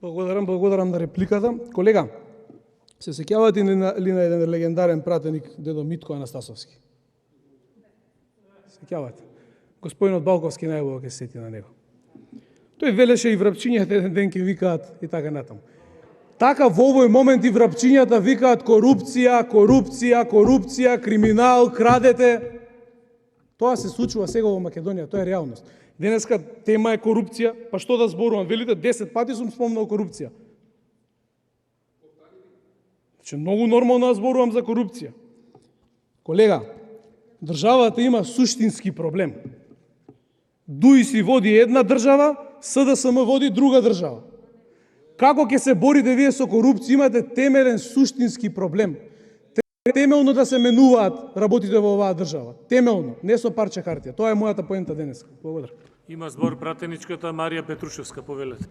Благодарам на репликата. Колега, се сеќавате ли на еден легендарен пратеник, дедо Митко Анастасовски? Сеќавате? Господинот Балковски најубаво ќе се сети на него. Тој велеше и врапчињата еден ден ќе викаат и така натаму. Така во овој момент и врапчињата викаат корупција, корупција, корупција, криминал, крадете. Тоа се случува сега во Македонија, тоа е реалност. Денеска тема е корупција, па што да зборувам? Велите 10 пати сум спомнал корупција. Значи многу нормално да зборувам за корупција. Колега, државата има суштински проблем. ДУИ си води една држава, СДСМ води друга држава. Како ќе се борите вие со корупција? Имате темелен суштински проблем. Темелно да се менуваат работите во оваа држава. Темелно, не со парче хартија. Тоа е мојата поента денес. Благодарам. Има збор пратеничката Марија Петрушевска, повелете.